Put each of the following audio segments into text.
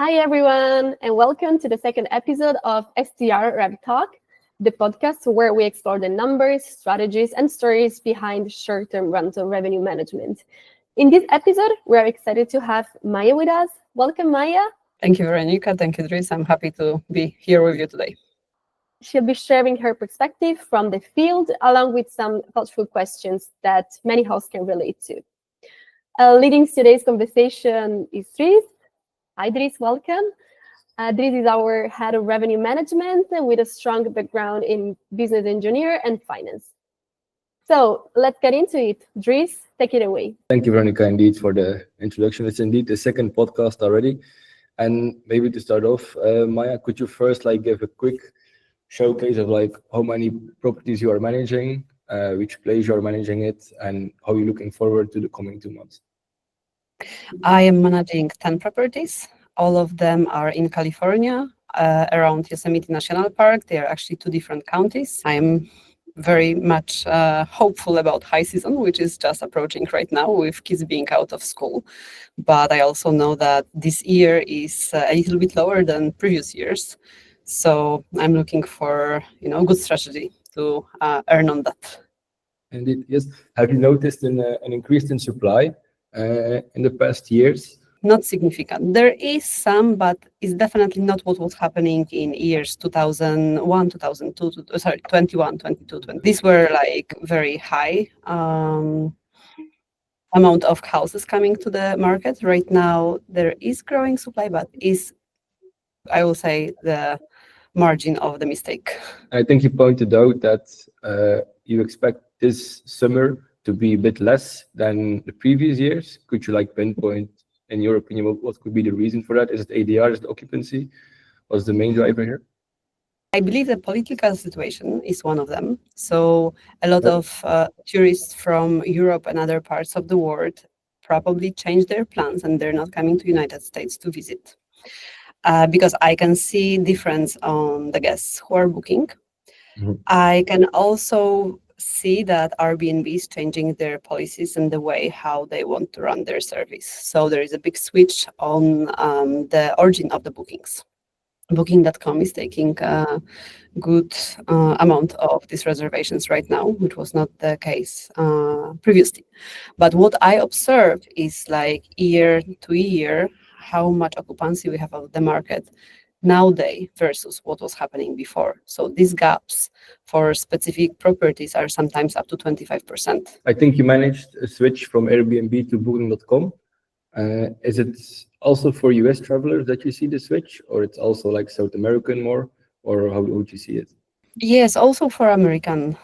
Hi, everyone, and welcome to the second episode of STR Rev Talk, the podcast where we explore the numbers, strategies, and stories behind short-term rental revenue management. In this episode, we're excited to have Maya with us. Welcome, Maya. Thank you, Veronica. Thank you, Dries. I'm happy to be here with you today. She'll be sharing her perspective from the field, along with some thoughtful questions that many hosts can relate to. Leading today's conversation is Dries. Hi, Dries, welcome. Dries is our head of revenue management with a strong background in business engineer and finance. So let's get into it. Dries, take it away. Thank you, Veronica, indeed, for the introduction. It's indeed the second podcast already. And maybe to start off, Maya, could you first give a quick showcase of how many properties you are managing, which place you are managing it, and how you're looking forward to the coming 2 months? I am managing 10 properties. All of them are in California, around Yosemite National Park. They are actually two different counties. I am very much hopeful about high season, which is just approaching right now with kids being out of school. But I also know that this year is a little bit lower than previous years. So I'm looking for a good strategy to earn on that. Indeed, yes. Have you noticed an increase in supply in the past years? Not significant. There is some, but it's definitely not what was happening in years 2001, 2002, 21, 22, 20. These were very high amount of houses coming to the market. Right now, there is growing supply, but I will say, the margin of the mistake. I think you pointed out that you expect this summer to be a bit less than the previous years. Could you pinpoint, in your opinion, what could be the reason for that? Is it ADR, is it occupancy? What's the main driver here? I believe the political situation is one of them. So a lot of tourists from Europe and other parts of the world probably changed their plans and they're not coming to United States to visit. Because I can see difference on the guests who are booking. Mm-hmm. I can also see that Airbnb is changing their policies and the way how they want to run their service. So there is a big switch on the origin of the bookings. Booking.com is taking a good amount of these reservations right now, which was not the case previously. But what I observed is year to year, how much occupancy we have of the market nowadays versus what was happening before. So these gaps for specific properties are sometimes up to 25%. I think you managed a switch from Airbnb to Booking.com. Is it also for US travelers that you see the switch, or it's also South American more, or how would you see it? Yes, also for American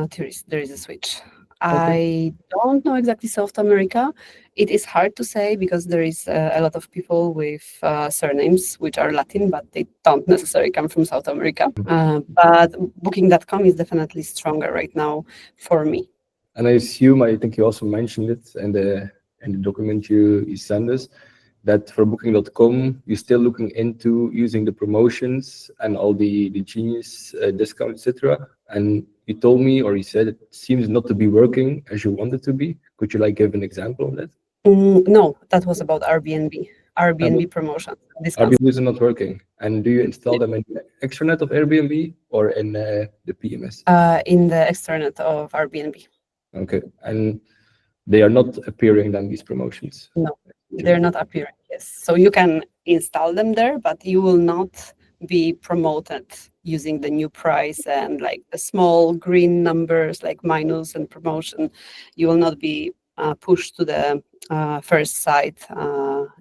tourists, there is a switch. Okay. I don't know exactly South America. It is hard to say because there is a lot of people with surnames which are Latin, but they don't necessarily come from South America. But Booking.com is definitely stronger right now for me. And I think you also mentioned it in the document you sent us, that for Booking.com, you're still looking into using the promotions and all the genius discounts, etc. And you told me, or you said, it seems not to be working as you want it to be. Could you give an example of that? No, that was about Airbnb promotion. Airbnb is not working. And do you install them in the extranet of Airbnb or in the PMS? In the extranet of Airbnb. Okay. And they are not appearing then, these promotions? No, they're not appearing, yes. So you can install them there, but you will not be promoted using the new price and the small green numbers minus and promotion. You will not be pushed to the first site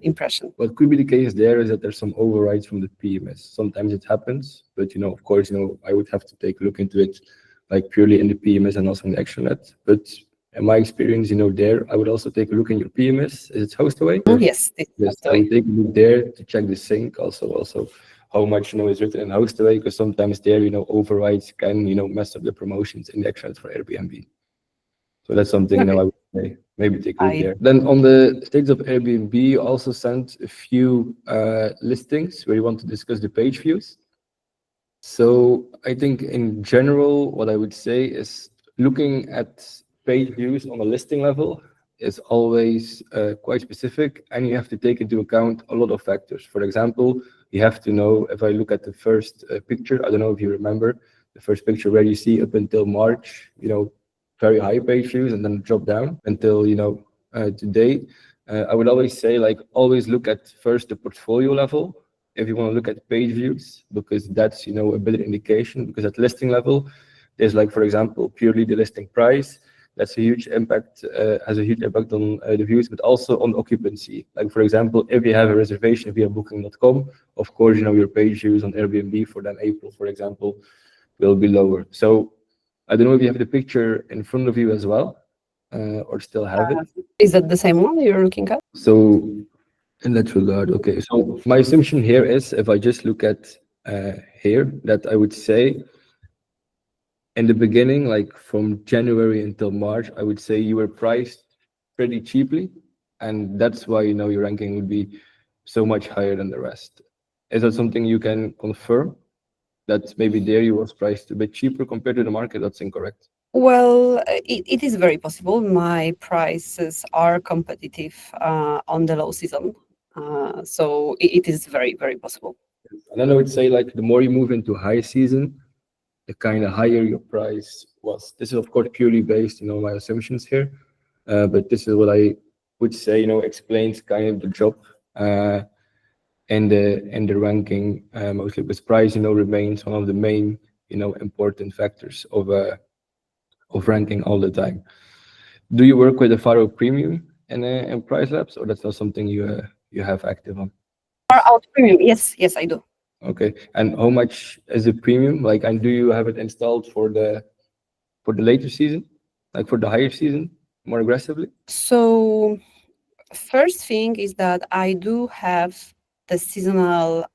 impression. What could be the case there is that there's some overrides from the PMS. Sometimes it happens, but of course, I would have to take a look into it purely in the PMS and also in the extranet. But in my experience, there, I would also take a look in your PMS. Is it Hostaway? Yes, yes. I would take a look there to check the sync. Also how much is written in Hostaway, because sometimes there, overrides can mess up the promotions in the extranet for Airbnb. So that's something I would say maybe take a look there. Then on the stage of Airbnb, you also sent a few listings where you want to discuss the page views. So I think in general, what I would say is looking at page views on a listing level is always quite specific, and you have to take into account a lot of factors. For example, you have to know, if I look at the first picture, I don't know if you remember, the first picture where you see up until March, very high page views and then drop down until, today. I would always say, like, always look at first the portfolio level if you want to look at page views, because that's, a better indication, because at listing level, there's, like, for example, purely the listing price. That's a huge impact, has a huge impact on the views, but also on occupancy. Like, for example, if you have a reservation via booking.com, of course, your page views on Airbnb for then April, for example, will be lower. So I don't know if you have the picture in front of you as well, or still have it. Is that the same one you're looking at? So in that regard, okay. So my assumption here is, if I just look at here, that I would say in the beginning, like from January until March, I would say you were priced pretty cheaply, and that's why your ranking would be so much higher than the rest. Is that something you can confirm, that maybe there you was priced a bit cheaper compared to the market? That's incorrect. Well, it is very possible. My prices are competitive on the low season. So it is very, very possible. And then I would say, like, the more you move into high season, the kind of higher your price was. This is, of course, purely based, my assumptions here. But this is what I would say, explains kind of the drop in the ranking, mostly because price, remains one of the main, important factors of ranking all the time. Do you work with a Faro Premium in Price Labs, or that's not something you have active on? Far out premium, yes, I do. Okay, and how much is the premium? Like, and do you have it installed for the later season, like for the higher season, more aggressively? So first thing is that I do have the seasonal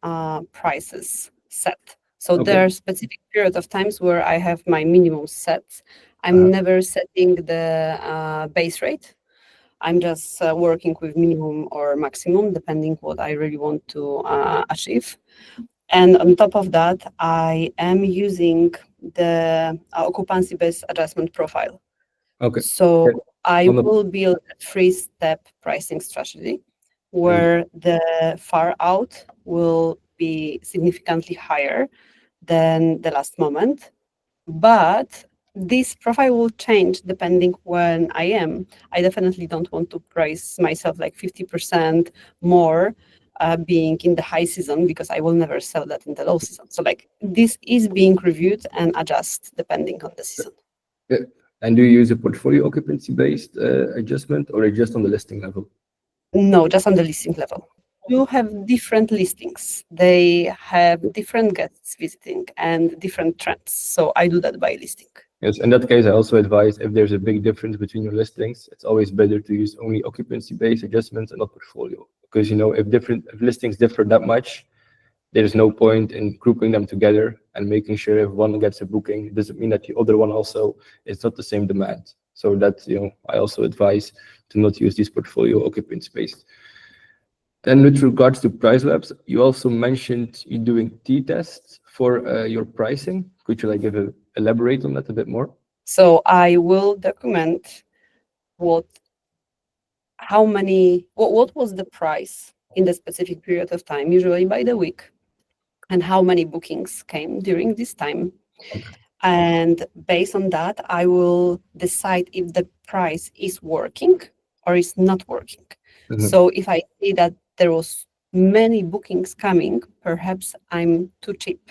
prices set. So Okay. there are specific period of times where I have my minimum set. I'm never setting the base rate. I'm just working with minimum or maximum, depending what I really want to achieve. And on top of that, I am using the occupancy-based adjustment profile. Okay. So Okay. I On the- will build a three-step pricing strategy where the far out will be significantly higher than the last moment. But this profile will change depending when I am. I definitely don't want to price myself like 50% more being in the high season, because I will never sell that in the low season. So like this is being reviewed and adjust depending on the season. Yeah. And do you use a portfolio occupancy-based adjustment, or just on the listing level? No, just on the listing level. You have different listings. They have different guests visiting and different trends. So I do that by listing. Yes, in that case, I also advise, if there's a big difference between your listings, it's always better to use only occupancy-based adjustments and not portfolio. Because, if listings differ that much, there's no point in grouping them together and making sure if one gets a booking, it doesn't mean that the other one also, it's not the same demand. So that, I also advise to not use this portfolio occupancy-based. Then with regards to Price Labs, you also mentioned you're doing t-tests for your pricing. Could you elaborate on that a bit more? So I will document what was the price in the specific period of time, usually by the week, and how many bookings came during this time. Okay. And based on that, I will decide if the price is working or is not working. Mhm. So if I see that there was many bookings coming, perhaps I'm too cheap.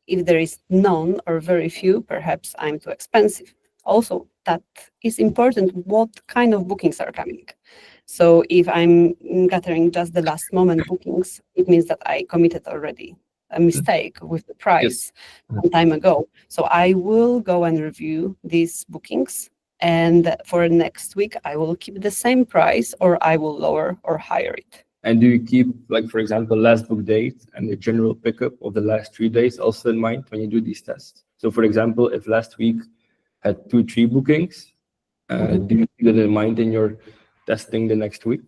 If there is none or very few, perhaps I'm too expensive. Also, that is important, what kind of bookings are coming. So if I'm gathering just the last moment bookings, it means that I committed already a mistake with the price some time ago. So I will go and review these bookings. And for next week, I will keep the same price, or I will lower or higher it. And do you keep, like, for example, last book date and the general pickup of the last 3 days also in mind when you do these tests? So, for example, if last week had 2-3 bookings, do you keep that in mind in your testing the next week?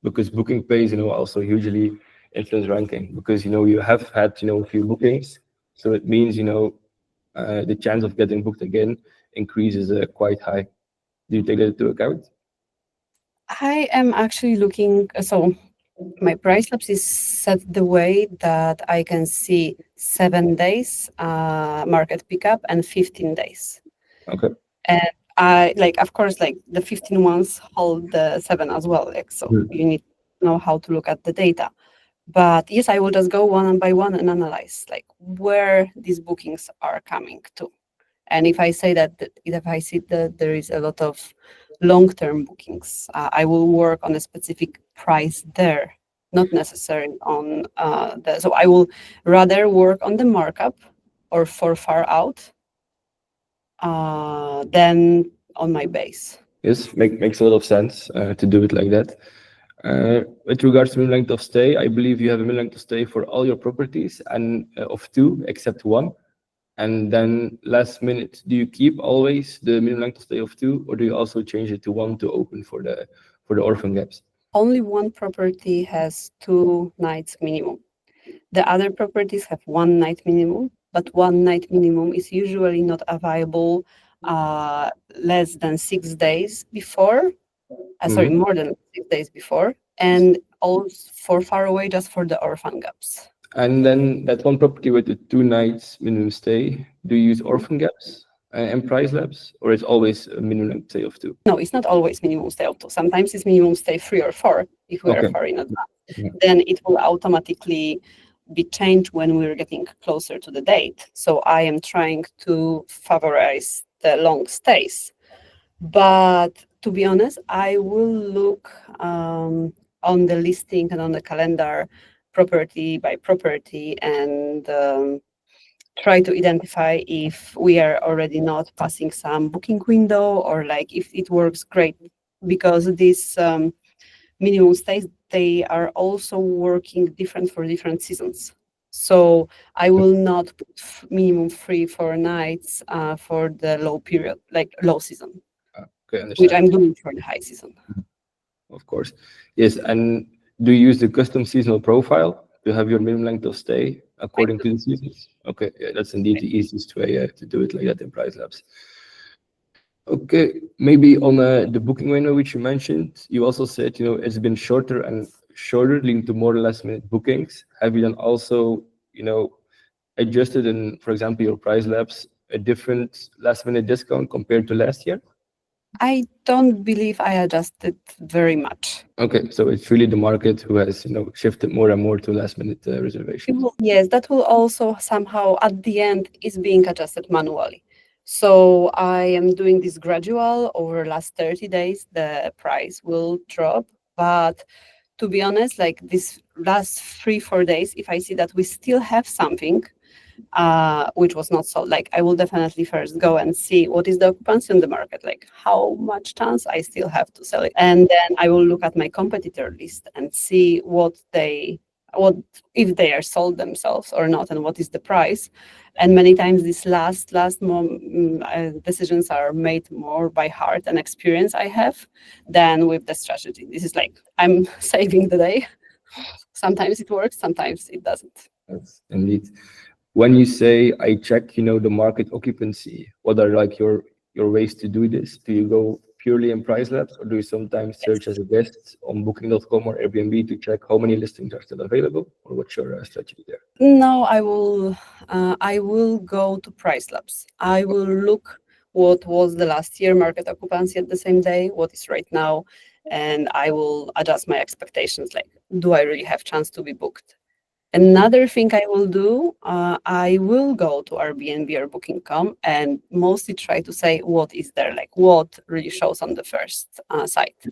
Because booking pays, also hugely influence ranking, because, you have had, a few bookings. So it means, the chance of getting booked again increases quite high. Do you take that into account? I am actually looking, so my price lapse is set the way that I can see 7 days market pickup and 15 days. Okay. And I like, of course, like the 15 ones hold the 7 as well. Like, so Mm. you need to know how to look at the data. But yes, I will just go one by one and analyze like where these bookings are coming to. And if I say if I see that there is a lot of long-term bookings, I will work on a specific price there, not necessarily on so I will rather work on the markup or for far out than on my base. Yes, makes a lot of sense to do it like that. With regards to minimum length of stay, I believe you have a minimum length of stay for all your properties and of 2 except 1. And then last minute, do you keep always the minimum length of stay of 2, or do you also change it to 1 to open for the orphan gaps? Only one property has 2 nights minimum. The other properties have 1 night minimum, but 1 night minimum is usually not available less than 6 days before. Sorry, Mhm. more than 6 days before, and also for far away, just for the orphan gaps. And then that one property with the 2 nights minimum stay, do you use orphan gaps and price labs, or is always a minimum length stay of 2? No, it's not always minimum stay of 2. Sometimes it's minimum stay 3 or 4 if we are Okay. far in advance. Yeah. Then it will automatically be changed when we're getting closer to the date. So I am trying to favorize the long stays. But to be honest, I will look on the listing and on the calendar property by property and try to identify if we are already not passing some booking window or like if it works great, because these minimum stays, they are also working different for different seasons. So I will not put minimum 3-4 nights for the low period, like low season, Okay, which understand. I'm doing for the high season. Of course. Yes, and do you use the custom seasonal profile to have your minimum length of stay according to the seasons? Okay, yeah, that's indeed the easiest way to do it like that in Price Labs. Okay, maybe on the booking window which you mentioned, you also said, it's been shorter and shorter, leading to more last minute bookings. Have you then also, adjusted in, for example, your Price Labs a different last minute discount compared to last year? I don't believe I adjusted very much. Okay, so it's really the market who has, shifted more and more to last minute reservations. Yes, that will also somehow at the end is being adjusted manually. So I am doing this gradual over last 30 days, the price will drop. But to be honest, like this last 3-4 days, if I see that we still have something which was not sold, like I will definitely first go and see what is the occupancy on the market, like how much chance I still have to sell it. And then I will look at my competitor list and see what if they are sold themselves or not, and what is the price. And many times these last decisions are made more by heart and experience I have than with the strategy. This is like I'm saving the day. Sometimes it works, sometimes it doesn't. That's indeed. When you say I check, the market occupancy, what are like your ways to do this? Do you go purely in Price Labs, or do you sometimes search as a guest on Booking.com or Airbnb to check how many listings are still available, or what's your strategy there? No, I will go to Price Labs. I will look what was the last year market occupancy at the same day, what is right now, and I will adjust my expectations. Like, do I really have chance to be booked? Another thing I will do, I will go to Airbnb or Booking.com and mostly try to say what is there, like what really shows on the first site.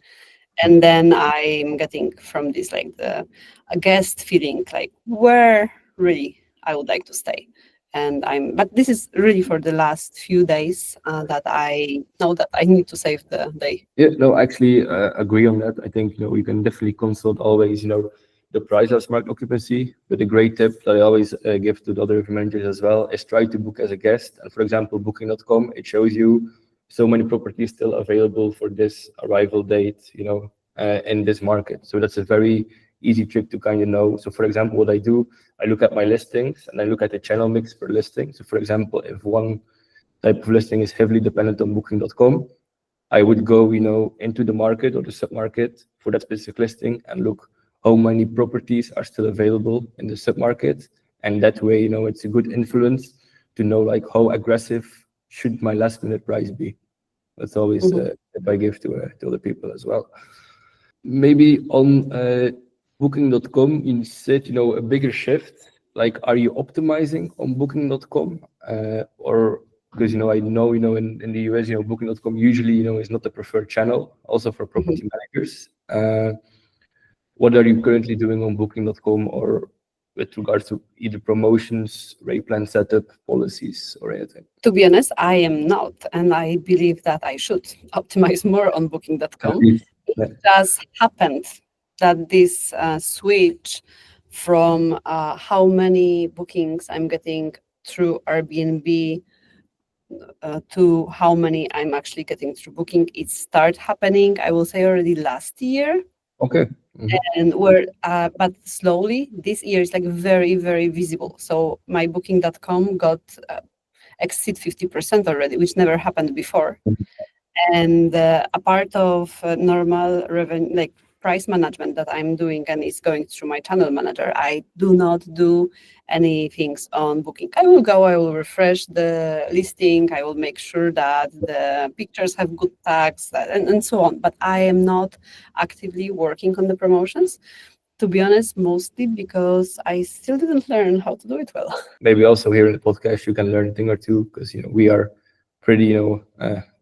And then I'm getting from this like a guest feeling like where really I would like to stay. But this is really for the last few days that I know that I need to save the day. Yeah, no, actually agree on that. I think, you can definitely consult always, the price of smart occupancy. But a great tip that I always give to the other managers as well is try to book as a guest. And for example, Booking.com, it shows you so many properties still available for this arrival date, in this market. So that's a very easy trick to kind of know. So for example, what I do, I look at my listings and I look at the channel mix per listing. So for example, if one type of listing is heavily dependent on Booking.com, I would go, into the market or the submarket for that specific listing and look how many properties are still available in the submarket. And that way, it's a good influence to know like how aggressive should my last minute price be. That's always a tip I give to other people as well. Maybe on booking.com, you said, a bigger shift. Like, are you optimizing on booking.com? Or because, I know, in the US, booking.com usually, is not the preferred channel, also for property managers. What are you currently doing on booking.com or with regards to either promotions, rate plan setup, policies, or anything? To be honest, I am not, and I believe that I should optimize more on booking.com. It just happened that this switch from how many bookings I'm getting through Airbnb to how many I'm actually getting through Booking, it started happening, I will say, already last year. Okay. And but slowly, this year is like very, very visible. So my booking.com got exceed 50% already, which never happened before. And a part of normal revenue, like price management that I'm doing and is going through my channel manager, I do not do any things on Booking. I will refresh the listing, I will make sure that the pictures have good tags and so on. But I am not actively working on the promotions, to be honest, mostly because I still didn't learn how to do it well. Maybe also here in the podcast, you can learn a thing or two because, we are pretty,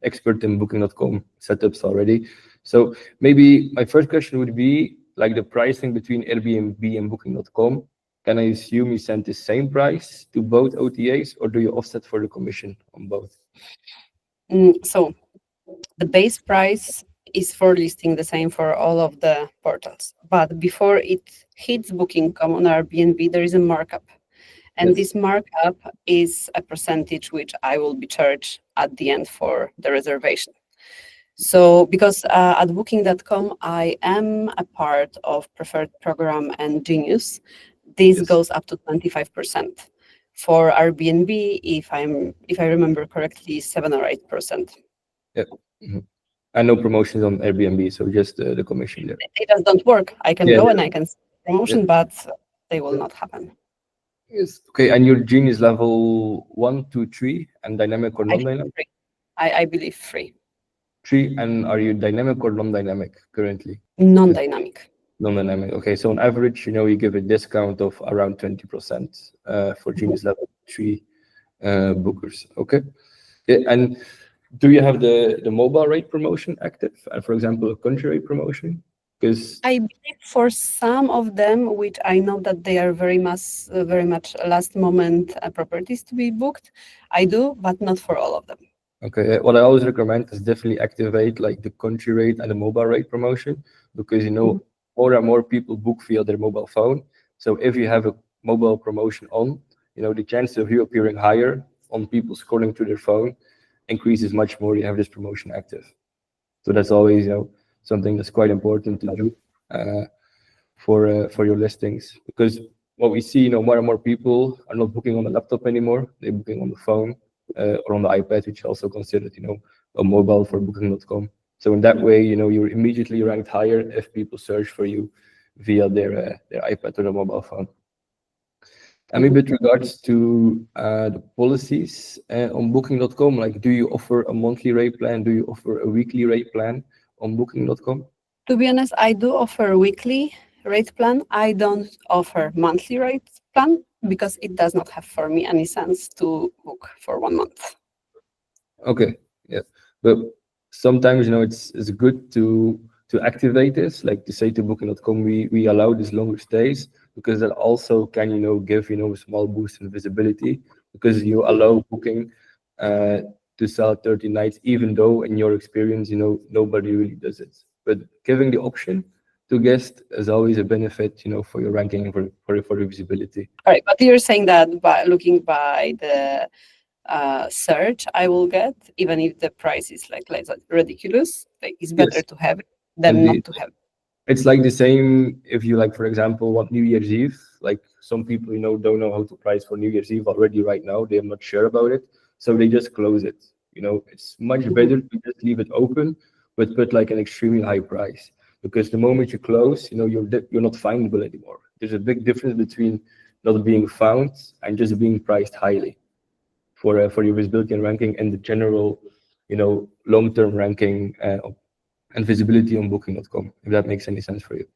expert in booking.com setups already. So maybe my first question would be like the pricing between Airbnb and booking.com. Can I assume you send the same price to both OTAs or do you offset for the commission on both? So the base price is for listing the same for all of the portals. But before it hits booking.com on Airbnb, there is a markup. And this markup is a percentage which I will be charged at the end for the reservation. So because at booking.com, I am a part of Preferred Program and Genius, this goes up to 25%. For Airbnb, if I remember correctly, 7 or 8%. Yeah. And no promotions on Airbnb, so just the commission there. It just don't work. I can go and I can see promotion, but they will not happen. Yes. Okay, and your Genius level 1, 2, 3, and dynamic or non-dynamic? I believe 3. 3, and are you dynamic or non-dynamic currently? Non-dynamic. Non-dynamic. Okay, so on average, you give a discount of around 20% for Genius level 3 bookers. Okay. Yeah, and do you have the mobile rate promotion active? And for example, a country rate promotion? Because I believe for some of them, which I know that they are very much last moment properties to be booked, I do, but not for all of them. Okay, what I always recommend is definitely activate like the country rate and the mobile rate promotion because more and more people book via their mobile phone. So if you have a mobile promotion on, the chance of you appearing higher on people scrolling through their phone increases much more. You have this promotion active. So that's always something that's quite important to do for your listings because what we see, more and more people are not booking on the laptop anymore. They're booking on the phone or on the iPad, which is also considered, a mobile for booking.com. So in that way, you're immediately ranked higher if people search for you via their iPad or their mobile phone. And maybe with regards to the policies on booking.com, like do you offer a monthly rate plan? Do you offer a weekly rate plan on booking.com? To be honest, I do offer a weekly rate plan. I don't offer monthly rate plan because it does not have for me any sense to book for 1 month. Okay, yeah, but sometimes it's good to activate this, like to say to booking.com we allow these longer stays because that also can give a small boost in visibility because you allow booking to sell 30 nights even though in your experience nobody really does it, but giving the option to guests is always a benefit for your ranking and for your visibility. All right, but you're saying that by looking by the search I will get, even if the price is like ridiculous, like it's better to have it than not to have it. It's like the same if you for example want New Year's Eve, like some people don't know how to price for New Year's Eve already right now, they're not sure about it, so they just close it. It's much better to just leave it open, but put like an extremely high price, because the moment you close, you're not findable anymore. There's a big difference between not being found and just being priced highly for your visibility and ranking and the general, long-term ranking and visibility on Booking.com, if that makes any sense for you.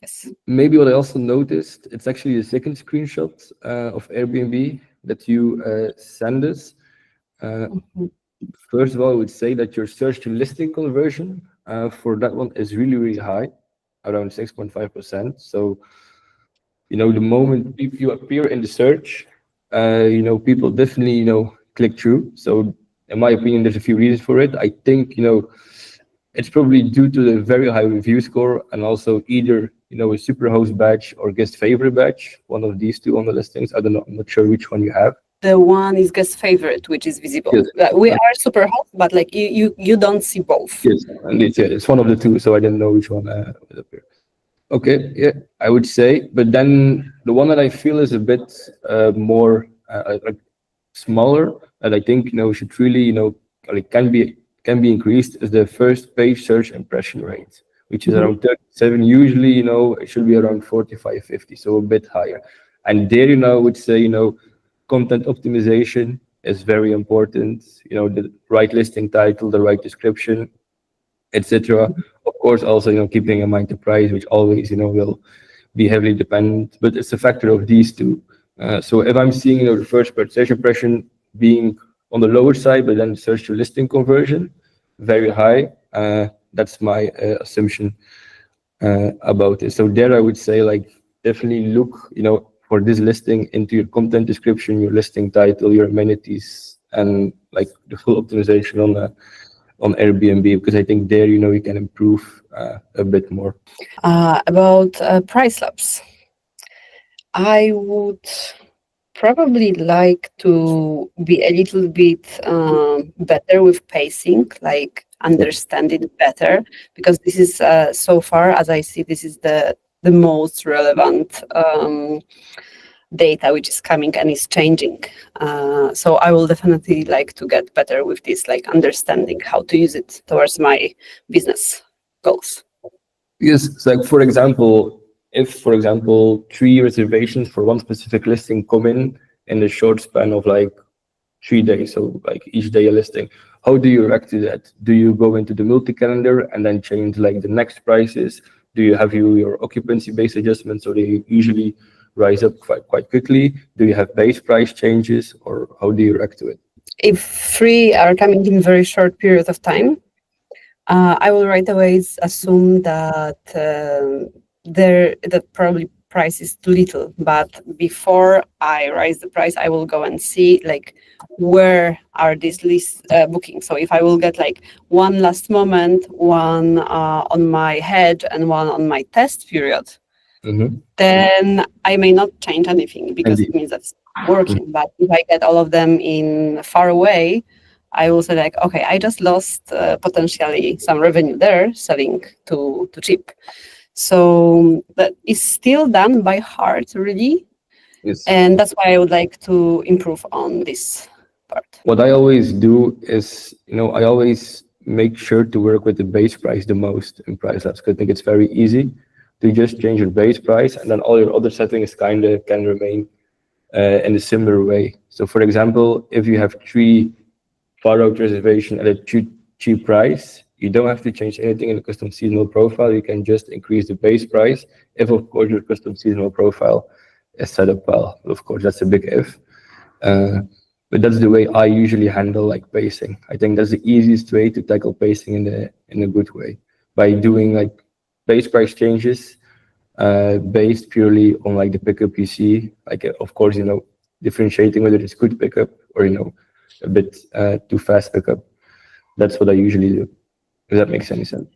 Yes. Maybe what I also noticed, it's actually the second screenshot of Airbnb that you send us. First of all, I would say that your search to listing conversion for that one is really, really high, around 6.5%. So, the moment you appear in the search, people definitely, click through. So, in my opinion, there's a few reasons for it. I think, it's probably due to the very high review score and also either, a superhost badge or guest favorite badge, one of these two on the listings. I don't know, I'm not sure which one you have. The one is guest favorite, which is visible. Yes. We are super hot, but like you don't see both. Yes, and it's one of the two, so I didn't know which one would appear. Okay, yeah, I would say, but then the one that I feel is a bit more like smaller, that I think should really like can be increased, is the first page search impression rate, which is around 37. Usually, it should be around 45, 50, so a bit higher. And there, I would say, content optimization is very important. The right listing title, the right description, etc. Of course, also keeping in mind the price, which always will be heavily dependent. But it's a factor of these two. So if I'm seeing the first search impression being on the lower side, but then search to listing conversion very high, that's my assumption about it. So there, I would say like definitely look for this listing into your content description, your listing title, your amenities, and like the full optimization on Airbnb, because I think there you can improve a bit more. About price labs, I would probably like to be a little bit better with pacing, like understand it better, because this is so far as I see, this is the most relevant data which is coming and is changing. So I will definitely like to get better with this, like understanding how to use it towards my business goals. Yes, so like for example, if 3 reservations for one specific listing come in the short span of like 3 days, so like each day a listing, how do you react to that? Do you go into the multi-calendar and then change like the next prices? Do you have your occupancy-based adjustments, so they usually rise up quite quickly? Do you have base price changes, or how do you react to it? If 3 are coming in very short period of time, I will right away assume that that probably price is too little. But before I raise the price, I will go and see like where are these list bookings. So if I will get like one last moment, one on my head, and one on my test period, then I may not change anything, because it means that's working. But if I get all of them in far away, I will say like, okay, I just lost potentially some revenue there selling too cheap. So that is still done by heart, really. Yes. And that's why I would like to improve on this part. What I always do is, I always make sure to work with the base price the most in price labs, because I think it's very easy to just change your base price, and then all your other settings kind of can remain in a similar way. So for example, if you have 3 far out reservation at a cheap price, you don't have to change anything in the custom seasonal profile. You can just increase the base price if, of course, your custom seasonal profile is set up well. Of course, that's a big if. But that's the way I usually handle like pacing. I think that's the easiest way to tackle pacing in a good way, by doing like base price changes based purely on like the pickup you see. Like of course, differentiating whether it's good pickup or a bit too fast pickup. That's what I usually do. If that makes any sense.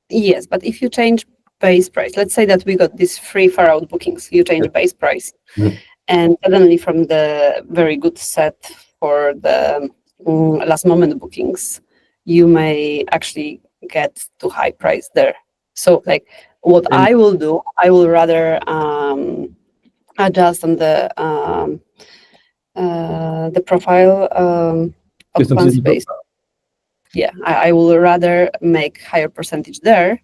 Yes, but if you change base price, let's say that we got these 3 far out bookings, you change base price, and suddenly from the very good set for the last moment bookings, you may actually get too high price there. So like what I will do, I will rather adjust on the profile occupancy based. Yeah, I will rather make higher percentage there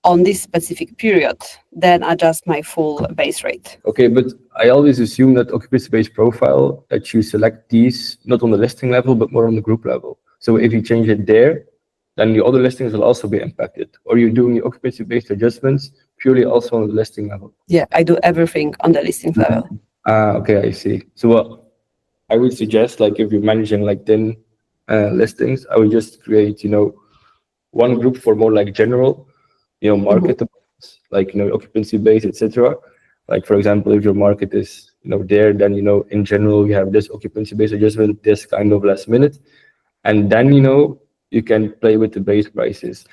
on this specific period than adjust my full base rate. Okay, but I always assume that occupancy-based profile, that you select these not on the listing level, but more on the group level. So if you change it there, then the other listings will also be impacted. Or you're doing the occupancy-based adjustments purely also on the listing level. Yeah, I do everything on the listing level. Okay, I see. So what I would suggest, like if you're managing like 10 listings, I would just create, one group for more like general, market, like, occupancy base, etc. Like, for example, if your market is, there, then, in general, you have this occupancy base adjustment, this kind of last minute. And then, you can play with the base prices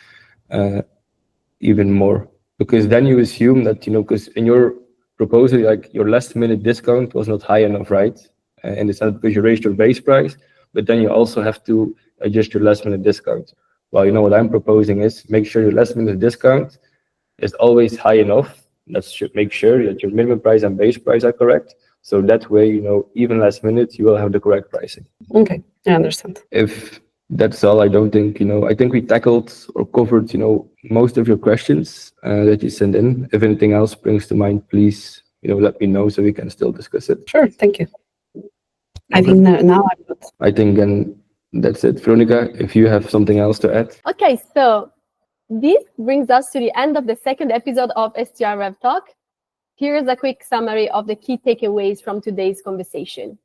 even more. Because then you assume that, because in your proposal, like your last minute discount was not high enough, right? In the sense because you raised your base price, but then you also have to adjust your last minute discount. Well, what I'm proposing is make sure your last minute discount is always high enough. That should make sure that your minimum price and base price are correct. So that way, even last minute, you will have the correct pricing. Okay, I understand. If that's all, I don't think, I think we tackled or covered, most of your questions that you sent in. If anything else springs to mind, please, let me know so we can still discuss it. Sure, thank you. I think now I'm good. I think then that's it. Veronica, if you have something else to add. Okay, so this brings us to the end of the second episode of STR Rev Talk. Here's a quick summary of the key takeaways from today's conversation.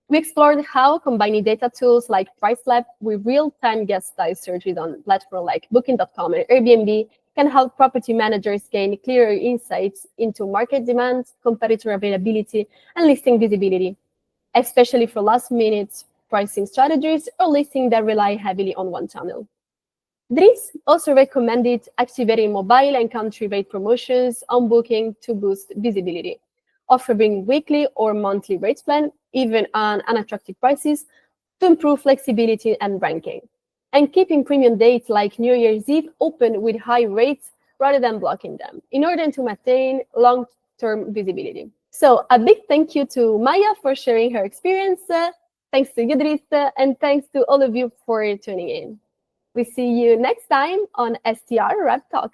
We explored how combining data tools like PriceLab with real-time guest style searches on platforms like Booking.com and Airbnb can help property managers gain clearer insights into market demand, competitor availability, and listing visibility, especially for last-minute pricing strategies or listings that rely heavily on one channel. Dries also recommended activating mobile and country-based promotions on Booking to boost visibility, offering weekly or monthly rate plan, even on unattractive prices, to improve flexibility and ranking, and keeping premium dates like New Year's Eve open with high rates rather than blocking them, in order to maintain long-term visibility. So a big thank you to Maya for sharing her experience, thanks to you, Dries, and thanks to all of you for tuning in. We see you next time on STR Rev Talk.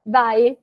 Bye.